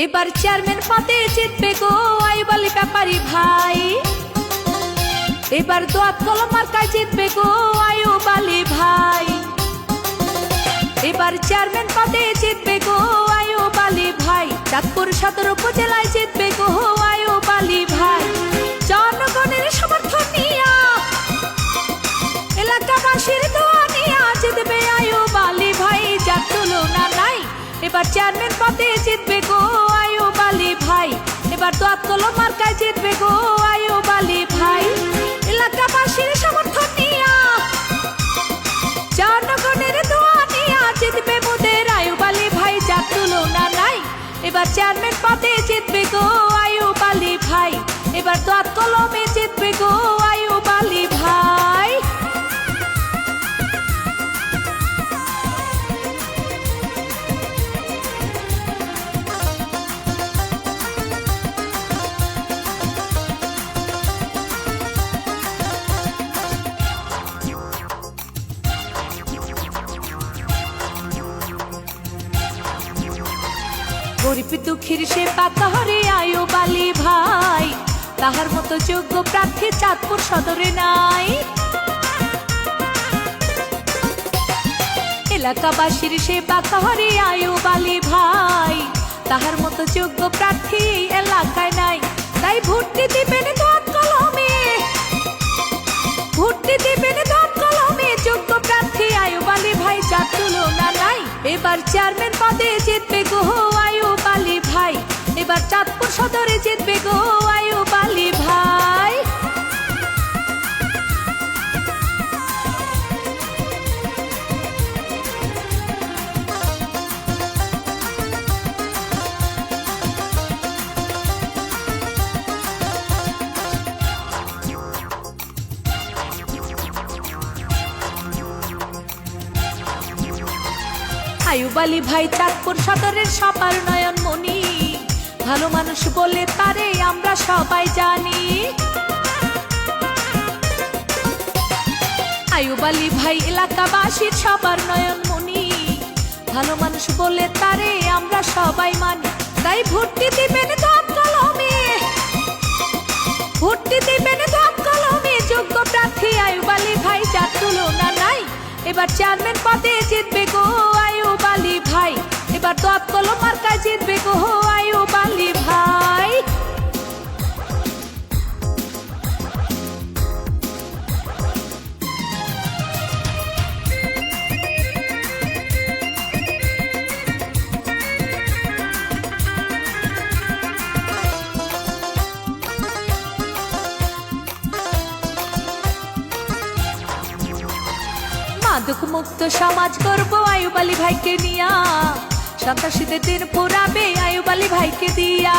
এবার চেয়ারম্যান পদে জিতবে গো আইয়ুব আলী ব্যাপারী ভাই। এবার দোয়াত কলম মার্কায় জিতবে গো আইয়ুব আলী ভাই। এবার চেয়ারম্যান পদে জিতবে গো আইয়ুব আলী ভাই। চাঁদপুর সদর উপজেলায় জিতবে গো আইয়ুব আলী ভাই। জনগণের সমর্থন নিয়া এলাকাবাসীর দোয়া নিয়া জিতবে আইয়ুব আলী ভাই, যার তুলনা নাই। এবার চেয়ারম্যান পদে জিতবে গো আইয়ুব আলী ভাই। এবার দোয়াত কলম মার্কায় জিতবে গো আইয়ুব আলী ভাই। এলাকাবাসীর সমর্থন নিয়া জনগণের দোয়া নিয়া জিতবে মোদের আইয়ুব আলী ভাই, যার তুলনা নাই। এবার চেয়ারম্যান পদে জিতবে গো আইয়ুব আলী ভাই। এবার দোয়াত কলমে জিতবে গো আইয়ুব আলী ভাই। গরিব দুঃখীর সেবা করে আইয়ুব আলী ভাই। তাহার মতো যোগ্য প্রার্থী চাঁদপুর সদরে নাই। এলাকাবাসীর সেবা করে আইয়ুব আলী ভাই। তাহার মতো যোগ্য প্রার্থী এলাকায় নাই। তাই ভোট দিবেন দোয়াত কলমে, ভোট দিবেন দোয়াত কলমে। যোগ্য প্রার্থী আইয়ুব আলী ভাই, যার তুলনা নাই। এবার চেয়ারম্যান পদে জিতবে গো আইয়ুব আলী ভাই। এবার চাঁদপুর সদরে জিতবে গো আইয়ুব আলী ভাই। আইয়ুব আলী ভাই চাঁদপুর সদরের সবার নয়ন মনি। ভালো মানুষ বলে তারে আমরা সবাই জানি। আইয়ুব আলী ভাই এলাকাবাসীর সবার নয়ন মনি। ভালো মানুষ বলে তারে আমরা সবাই মানি। তাই ভোট দিবেন দোয়াত কলমে, ভোট দিবেন দোয়াত কলমে। যোগ্য প্রার্থী আইয়ুব আলী ভাই, যার তুলনা নাই। এবার চেয়ারম্যান পদে জিতবে গো আইয়ুব আলী ভাই। এবার দোয়াত কলম মার্কায় জিতবে গো আইয়ুব আলী ভাই। মাদক মুক্ত সমাজ করব আইয়ুব আলী ভাইকে নিয়া। সন্ত্রাসীদের দিন পুরাবে আইয়ুব আলী ভাইকে দিয়া।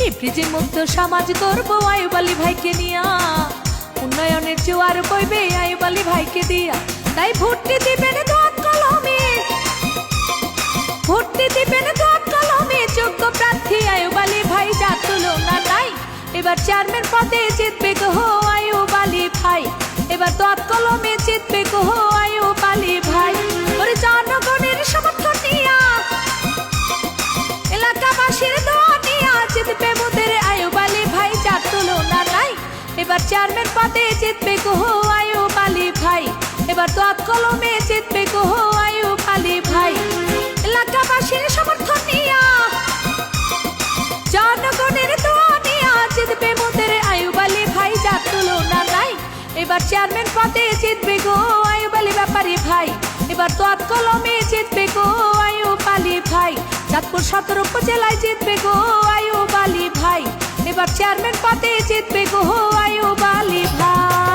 ইফরিজি মুক্ত সমাজ করব আইয়ুব আলী ভাইকে নিয়া। উন্নয়নের জোয়ার বইবে আইয়ুব আলী ভাইকে দিয়া। তাই ভোট দিবেন দোয়াত কলমে, ভোট দিবেন দোয়াত কলমে। যোগ্য প্রার্থী আইয়ুব আলী ভাই, যার তুলনা নাই। এবার চেয়ারম্যান পদে জিতবে গো আইয়ুব আলী ভাই। এবার দোয়াত কলমে জিতবে গো আইয়ুব আলী ভাই। ওরে জনগণের সমর্থন নিয়া এলাকাবাসীর দোয়া নিয়া জিতবে মোদের আইয়ুব আলী ভাই, যার তুলনা নাই। এবার চেয়ারম্যান পদে জিতবে গো আইয়ুব আলী ভাই। এবার দোয়াত কলমে জিতবে গো আইয়ুব আলী ভাই। এলাকাবাসীর সমর্থন নিয়া জনগণের দোয়া নিয়া জিতবে মোদের আইয়ুব আলী ভাই, যার তুলনা নাই। এবার চেয়ারম্যান পদে জিতবে গো আইয়ুব আলী ব্যাপারী ভাই। এবার দোয়াত কলমে জিতবে গো আইয়ুব আলী ভাই। চাঁদপুর সদর উপজেলায় জিতবে গো আইয়ুব আলী ভাই। এবার চেয়ারম্যান পদে জিতবে গো আইয়ুব আলী ভাই।